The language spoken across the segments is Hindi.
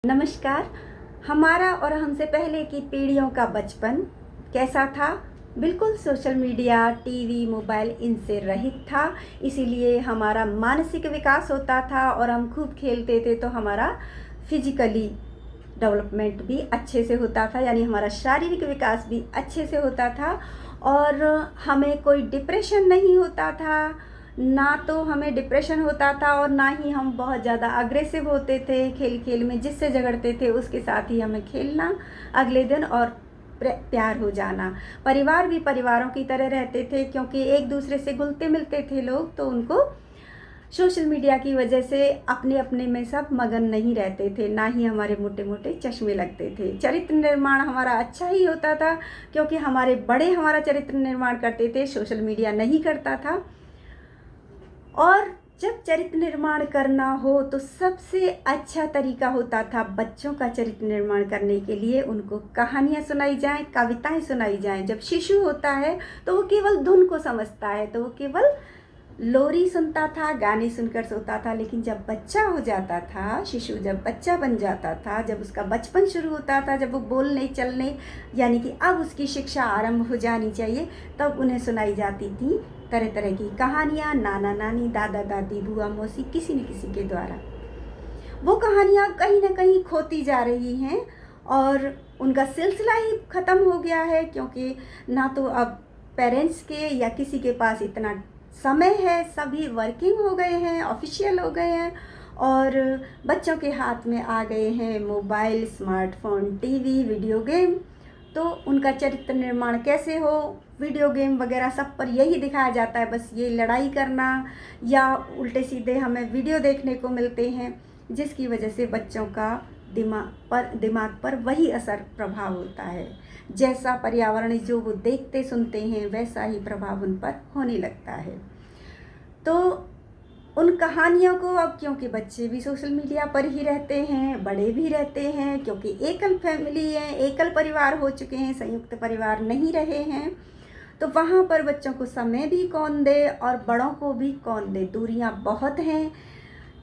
नमस्कार। हमारा और हमसे पहले की पीढ़ियों का बचपन कैसा था? बिल्कुल सोशल मीडिया, टीवी, मोबाइल इनसे रहित था। इसीलिए हमारा मानसिक विकास होता था और हम खूब खेलते थे, तो हमारा फिजिकली डेवलपमेंट भी अच्छे से होता था, यानी हमारा शारीरिक विकास भी अच्छे से होता था और हमें कोई डिप्रेशन नहीं होता था। ना तो हमें डिप्रेशन होता था और ना ही हम बहुत ज़्यादा अग्रेसिव होते थे खेल खेल में। जिससे झगड़ते थे उसके साथ ही हमें खेलना अगले दिन और प्यार हो जाना। परिवार भी परिवारों की तरह रहते थे, क्योंकि एक दूसरे से घुलते मिलते थे लोग, तो उनको सोशल मीडिया की वजह से अपने अपने में सब मगन नहीं रहते थे। ना ही हमारे मोटे मोटे चश्मे लगते थे। चरित्र निर्माण हमारा अच्छा ही होता था, क्योंकि हमारे बड़े हमारा चरित्र निर्माण करते थे, सोशल मीडिया नहीं करता था। और जब चरित्र निर्माण करना हो तो सबसे अच्छा तरीका होता था बच्चों का चरित्र निर्माण करने के लिए उनको कहानियाँ सुनाई जाएं, कविताएं सुनाई जाएं। जब शिशु होता है तो वो केवल धुन को समझता है, तो वो केवल लोरी सुनता था, गाने सुनकर सोता था। लेकिन जब बच्चा हो जाता था, शिशु जब बच्चा बन जाता था, जब उसका बचपन शुरू होता था, जब वो बोलने चलने, यानी कि अब उसकी शिक्षा आरंभ हो जानी चाहिए, तब उन्हें सुनाई जाती थी तरह तरह की कहानियाँ, नाना नानी, दादा दादी, बुआ मौसी, किसी न किसी के द्वारा। वो कहानियाँ कहीं ना कहीं खोती जा रही हैं और उनका सिलसिला ही ख़त्म हो गया है, क्योंकि ना तो अब पेरेंट्स के या किसी के पास इतना समय है। सभी वर्किंग हो गए हैं, ऑफिशियल हो गए हैं और बच्चों के हाथ में आ गए हैं mobile, smartphone, TV, video game. तो उनका चरित्र निर्माण कैसे हो, वीडियो गेम वगैरह सब पर यही दिखाया जाता है, बस ये लड़ाई करना या उल्टे सीधे हमें वीडियो देखने को मिलते हैं, जिसकी वजह से बच्चों का दिमाग पर वही असर प्रभाव होता है। जैसा पर्यावरण जो वो देखते सुनते हैं वैसा ही प्रभाव उन पर होने लगता है। तो उन कहानियों को अब, क्योंकि बच्चे भी सोशल मीडिया पर ही रहते हैं, बड़े भी रहते हैं, क्योंकि एकल फैमिली है, एकल परिवार हो चुके हैं, संयुक्त परिवार नहीं रहे हैं, तो वहाँ पर बच्चों को समय भी कौन दे और बड़ों को भी कौन दे, दूरियाँ बहुत हैं।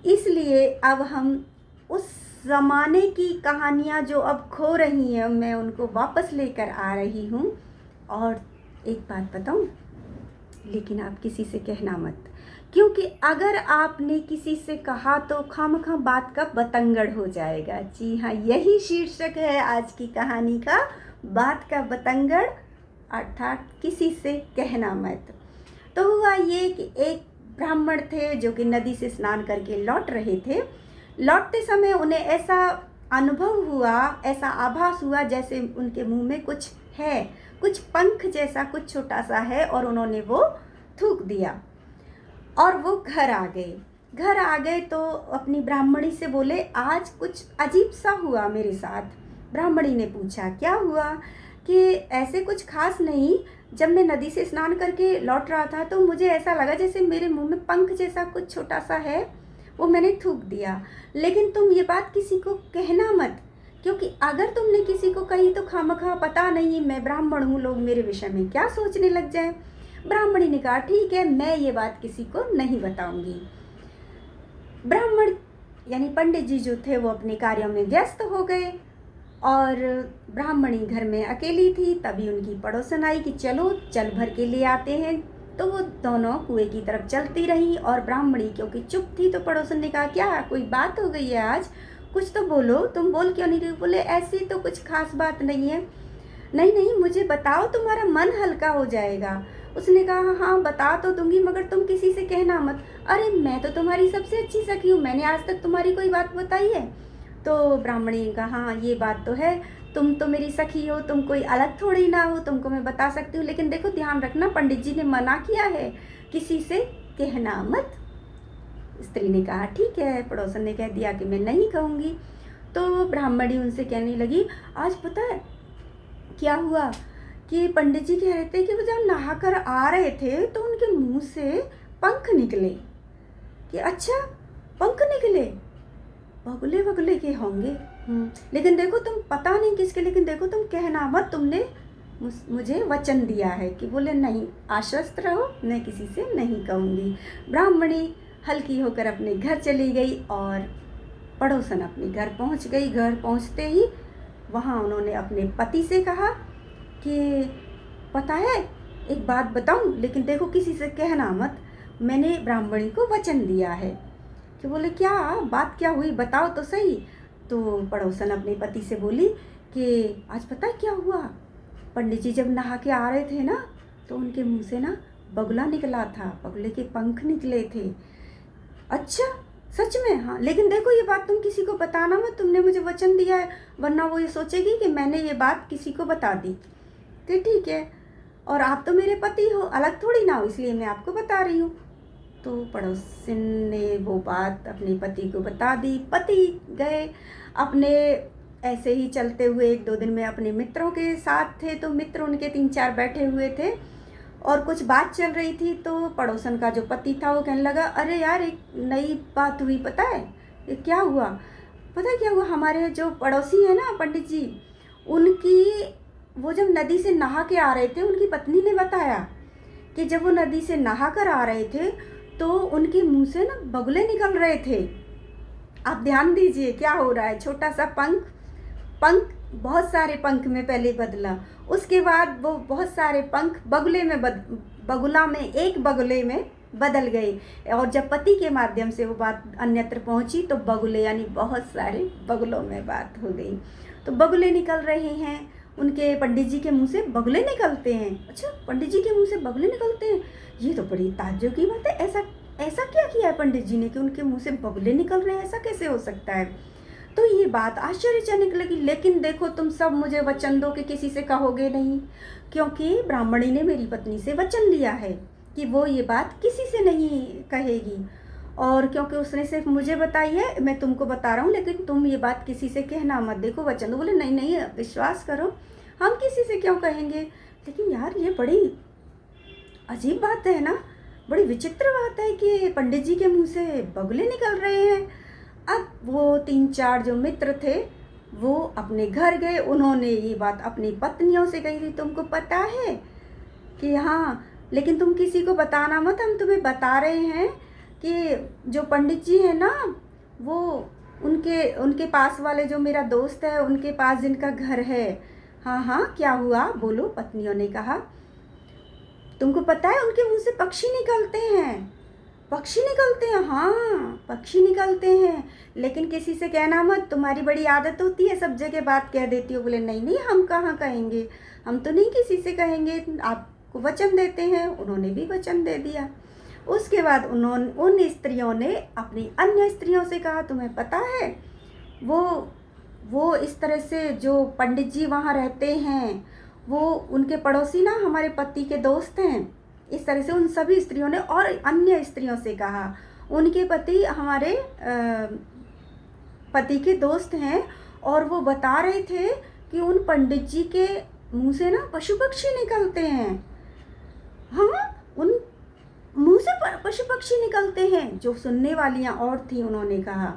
इसलिए अब हम उस ज़माने की कहानियाँ जो अब खो रही हैं, मैं उनको वापस लेकर आ रही हूँ। और एक बात बताऊँ, लेकिन आप किसी से कहना मत, क्योंकि अगर आपने किसी से कहा तो खामखा बात का बतंगड़ हो जाएगा। जी हाँ, यही शीर्षक है आज की कहानी का, बात का बतंगड़, अर्थात किसी से कहना मत। तो हुआ ये कि एक ब्राह्मण थे जो कि नदी से स्नान करके लौट रहे थे। लौटते समय उन्हें ऐसा अनुभव हुआ, ऐसा आभास हुआ जैसे उनके मुंह में कुछ है, कुछ पंख जैसा कुछ छोटा सा है, और उन्होंने वो थूक दिया और वो घर आ गए। घर आ गए तो अपनी ब्राह्मणी से बोले, आज कुछ अजीब सा हुआ मेरे साथ। ब्राह्मणी ने पूछा, क्या हुआ? कि ऐसे कुछ खास नहीं, जब मैं नदी से स्नान करके लौट रहा था तो मुझे ऐसा लगा जैसे मेरे मुंह में पंख जैसा कुछ छोटा सा है, वो मैंने थूक दिया। लेकिन तुम ये बात किसी को कहना मत, क्योंकि अगर तुमने किसी को कही तो खामखा, पता नहीं मैं ब्राह्मण हूँ, लोग मेरे विषय में क्या सोचने लग जाए। ब्राह्मणी ने कहा, ठीक है, मैं ये बात किसी को नहीं बताऊंगी। ब्राह्मण यानी पंडित जी जो थे वो अपने कार्यों में व्यस्त हो गए और ब्राह्मणी घर में अकेली थी। तभी उनकी पड़ोसन आई कि चलो जल भर के ले आते हैं। तो वो दोनों कुएं की तरफ चलती रही और ब्राह्मणी क्योंकि चुप थी, तो पड़ोसन ने कहा, क्या कोई बात हो गई है आज, कुछ तो बोलो, तुम बोल क्यों नहीं रही? बोले, ऐसी तो कुछ खास बात नहीं है। नहीं नहीं, मुझे बताओ, तुम्हारा मन हल्का हो जाएगा। उसने कहा, हाँ बता तो दूंगी, मगर तुम किसी से कहना मत। अरे मैं तो तुम्हारी सबसे अच्छी सखी हूँ, मैंने आज तक तुम्हारी कोई बात बताई है? तो ब्राह्मणी ने कहा, हाँ ये बात तो है, तुम तो मेरी सखी हो, तुम कोई अलग थोड़ी ना हो, तुमको मैं बता सकती हूँ, लेकिन देखो ध्यान रखना, पंडित जी ने मना किया है, किसी से कहना मत। स्त्री ने कहा, ठीक है। पड़ोसन ने कह दिया कि मैं नहीं कहूँगी। तो ब्राह्मणी उनसे कहने लगी, आज पता है क्या हुआ कि पंडित जी कह रहे थे कि वो जब नहाकर आ रहे थे तो उनके मुंह से पंख निकले। कि अच्छा, पंख निकले? बगुले बगुले के होंगे। लेकिन देखो, तुम पता नहीं किसके, लेकिन देखो तुम कहना मत, तुमने मुझे वचन दिया है। कि बोले, नहीं, आश्वस्त रहो, मैं किसी से नहीं कहूँगी। ब्राह्मणी हल्की होकर अपने घर चली गई और पड़ोसन अपने घर पहुंच गई। घर पहुंचते ही वहाँ उन्होंने अपने पति से कहा कि पता है, एक बात बताऊं, लेकिन देखो किसी से कहना मत, मैंने ब्राह्मणी को वचन दिया है। कि बोले क्या बात क्या हुई, बताओ तो सही। तो पड़ोसन अपने पति से बोली कि आज पता है क्या हुआ, पंडित जी जब नहा के आ रहे थे ना, तो उनके मुंह से ना बगुला निकला था, बगुले के पंख निकले थे। अच्छा, सच में? हाँ, लेकिन देखो ये बात तुम किसी को बताना मत, तुमने मुझे वचन दिया है, वरना वो ये सोचेगी कि मैंने ये बात किसी को बता दी। तो ठीक है, और आप तो मेरे पति हो, अलग थोड़ी ना हो, इसलिए मैं आपको बता रही हूँ। तो पड़ोसन ने वो बात अपने पति को बता दी। पति गए अपने, ऐसे ही चलते हुए 1-2 दिन में अपने मित्रों के साथ थे, तो मित्र उनके 3-4 बैठे हुए थे और कुछ बात चल रही थी। तो पड़ोसन का जो पति था वो कहने लगा, अरे यार एक नई बात हुई, पता है ये क्या हुआ? पता है क्या हुआ, हमारे जो पड़ोसी है ना पंडित जी, उनकी वो जब नदी से नहा के आ रहे थे, उनकी पत्नी ने बताया कि जब वो नदी से नहा कर आ रहे थे तो उनके मुंह से ना बगुले निकल रहे थे। आप ध्यान दीजिए क्या हो रहा है, छोटा सा पंख पंख बहुत सारे पंख में पहले बदला, उसके बाद वो बहुत सारे पंख बगुले में बगुला में एक बगुले में बदल गए। और जब पति के माध्यम से वो बात अन्यत्र पहुंची तो बगुले यानी बहुत सारे बगुलों में बात हो गई। तो बगुले निकल रहे हैं, उनके पंडित जी के मुंह से बगुले निकलते हैं। अच्छा, पंडित जी के मुंह से बगुले निकलते हैं, ये तो बड़ी ताज्जुब की बात है। ऐसा ऐसा क्या किया है पंडित जी ने कि उनके मुंह से बगुले निकल रहे हैं, ऐसा कैसे हो सकता है? तो ये बात आश्चर्यजनक लगी। लेकिन देखो, तुम सब मुझे वचन दो कि किसी से कहोगे नहीं, क्योंकि ब्राह्मणी ने मेरी पत्नी से वचन लिया है कि वो ये बात किसी से नहीं कहेगी, और क्योंकि उसने सिर्फ मुझे बताई है, मैं तुमको बता रहा हूँ, लेकिन तुम ये बात किसी से कहना मत, देखो वचन दो। बोले नहीं नहीं, विश्वास करो, हम किसी से क्यों कहेंगे। लेकिन यार ये बड़ी अजीब बात है ना, बड़ी विचित्र बात है कि पंडित जी के मुंह से बगुले निकल रहे हैं। अब वो 3-4 जो मित्र थे वो अपने घर गए, उन्होंने ये बात अपनी पत्नियों से कही थी, तुमको पता है कि हाँ, लेकिन तुम किसी को बताना मत, हम तुम्हें बता रहे हैं कि जो पंडित जी है ना, वो उनके पास वाले जो मेरा दोस्त है, उनके पास जिनका घर है। हाँ हाँ, क्या हुआ, बोलो, पत्नियों ने कहा। तुमको पता है उनके मुंह से पक्षी निकलते हैं, पक्षी निकलते हैं, हाँ पक्षी निकलते हैं, लेकिन किसी से कहना मत, तुम्हारी बड़ी आदत होती है सब जगह बात कह देती हो। बोले नहीं नहीं, हम कहाँ कहेंगे, हम तो नहीं किसी से कहेंगे, आपको वचन देते हैं। उन्होंने भी वचन दे दिया। उसके बाद उन स्त्रियों ने अपनी अन्य स्त्रियों से कहा, तुम्हें पता है वो इस तरह से जो पंडित जी वहाँ रहते हैं, वो उनके पड़ोसी ना हमारे पति के दोस्त हैं। इस तरह से उन सभी स्त्रियों ने और अन्य स्त्रियों से कहा, उनके पति हमारे पति के दोस्त हैं, और वो बता रहे थे कि उन पंडित जी के मुंह से ना पशु पक्षी निकलते हैं। हाँ, उन मुंह से पशु पक्षी निकलते हैं। जो सुनने वालियाँ और थी उन्होंने कहा,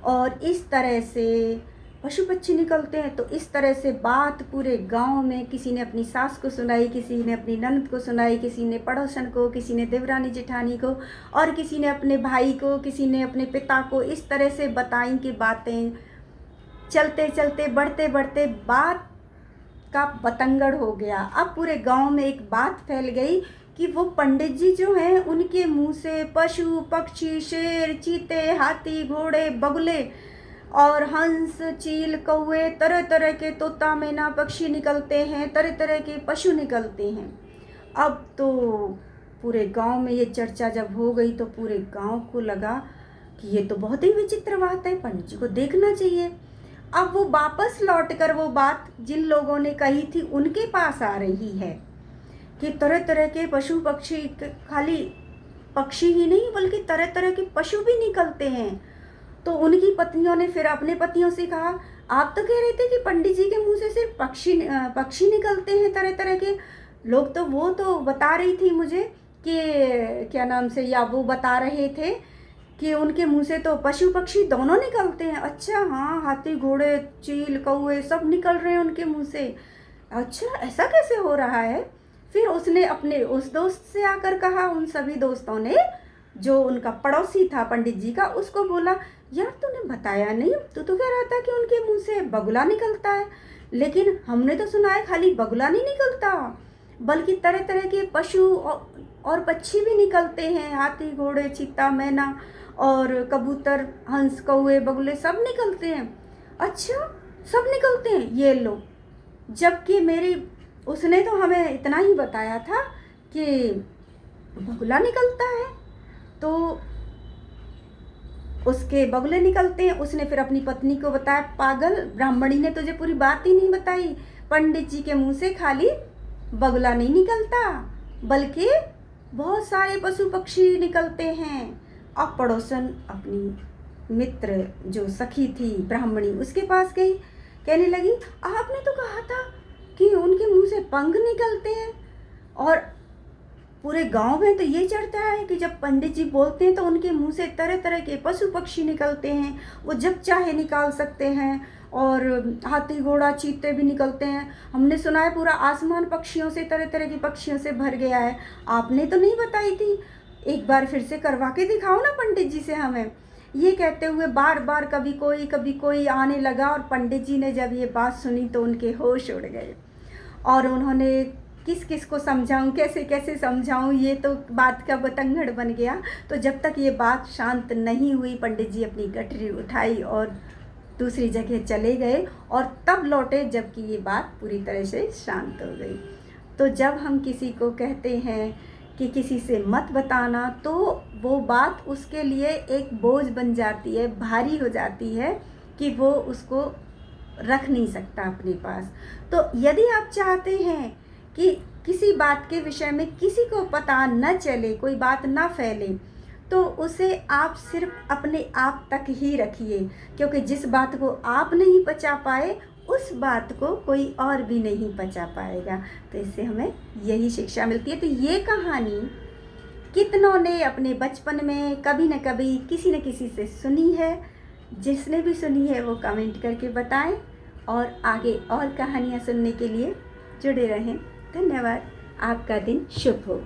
और इस तरह से पशु पक्षी निकलते हैं। तो इस तरह से बात पूरे गांव में, किसी ने अपनी सास को सुनाई, किसी ने अपनी ननद को सुनाई, किसी ने पड़ोसन को, किसी ने देवरानी जेठानी को, और किसी ने अपने भाई को, किसी ने अपने पिता को। इस तरह से बताई कि बातें चलते चलते बढ़ते बढ़ते बात का बतंगड़ हो गया। अब पूरे गांव में एक बात फैल गई कि वो पंडित जी जो हैं, उनके मुंह से पशु पक्षी, शेर, चीते, हाथी, घोड़े, बगुले और हंस, चील, कौवे, तरह तरह के तोता, मैना पक्षी निकलते हैं, तरह तरह के पशु निकलते हैं। अब तो पूरे गांव में ये चर्चा जब हो गई तो पूरे गांव को लगा कि ये तो बहुत ही विचित्र बात है, पंडित जी को देखना चाहिए। अब वो वापस लौटकर वो बात जिन लोगों ने कही थी उनके पास आ रही है कि तरह तरह के पशु पक्षी, खाली पक्षी ही नहीं बल्कि तरह तरह के पशु भी निकलते हैं। तो उनकी पत्नियों ने फिर अपने पतियों से कहा, आप तो कह रहे थे कि पंडित जी के मुंह से सिर्फ पक्षी निकलते हैं तरह तरह के लोग, तो वो तो बता रही थी मुझे कि क्या नाम से, या वो बता रहे थे कि उनके मुंह से तो पशु पक्षी दोनों निकलते हैं। अच्छा हाँ, हाथी, घोड़े, चील, कौवे सब निकल रहे हैं उनके मुंह से। अच्छा, ऐसा कैसे हो रहा है? फिर उसने अपने उस दोस्त से आकर कहा, उन सभी दोस्तों ने, जो उनका पड़ोसी था पंडित जी का, उसको बोला यार तूने बताया नहीं, तू तो कह रहा था कि उनके मुंह से बगुला निकलता है, लेकिन हमने तो सुना है खाली बगुला नहीं निकलता, बल्कि तरह तरह के पशु और पक्षी भी निकलते हैं, हाथी घोड़े चीता मैना और कबूतर हंस कौवे बगुले सब निकलते हैं। अच्छा, सब निकलते हैं, ये लो। जबकि मेरी उसने तो हमें इतना ही बताया था कि बगुला निकलता है, तो उसके बगुले निकलते हैं। उसने फिर अपनी पत्नी को बताया, पागल ब्राह्मणी ने तुझे पूरी बात ही नहीं बताई, पंडित जी के मुंह से खाली बगुला नहीं निकलता, बल्कि बहुत सारे पशु पक्षी निकलते हैं। अब पड़ोसन अपनी मित्र जो सखी थी ब्राह्मणी, उसके पास गई, कहने लगी, आपने तो कहा था कि उनके मुंह से पंख निकलते हैं, और पूरे गांव में तो ये चढ़ता है कि जब पंडित जी बोलते हैं तो उनके मुंह से तरह तरह के पशु पक्षी निकलते हैं, वो जब चाहे निकाल सकते हैं, और हाथी घोड़ा चीते भी निकलते हैं। हमने सुना है पूरा आसमान पक्षियों से, तरह तरह के पक्षियों से भर गया है। आपने तो नहीं बताई थी, एक बार फिर से करवा के दिखाओ ना पंडित जी से हमें। ये कहते हुए बार बार कभी कोई आने लगा, और पंडित जी ने जब ये बात सुनी तो उनके होश उड़ गए, और उन्होंने किस किस को समझाऊं, कैसे कैसे समझाऊं, ये तो बात का बतंगड़ बन गया। तो जब तक ये बात शांत नहीं हुई, पंडित जी अपनी गठरी उठाई और दूसरी जगह चले गए, और तब लौटे जबकि ये बात पूरी तरह से शांत हो गई। तो जब हम किसी को कहते हैं कि किसी से मत बताना, तो वो बात उसके लिए एक बोझ बन जाती है, भारी हो जाती है, कि वो उसको रख नहीं सकता अपने पास। तो यदि आप चाहते हैं कि किसी बात के विषय में किसी को पता न चले, कोई बात ना फैले, तो उसे आप सिर्फ अपने आप तक ही रखिए, क्योंकि जिस बात को आप नहीं पचा पाए, उस बात को कोई और भी नहीं पचा पाएगा। तो इससे हमें यही शिक्षा मिलती है। तो ये कहानी कितनों ने अपने बचपन में कभी न कभी किसी न किसी से सुनी है। जिसने भी सुनी है वो कमेंट करके बताएं, और आगे और कहानियाँ सुनने के लिए जुड़े रहें। धन्यवाद। आपका दिन शुभ हो।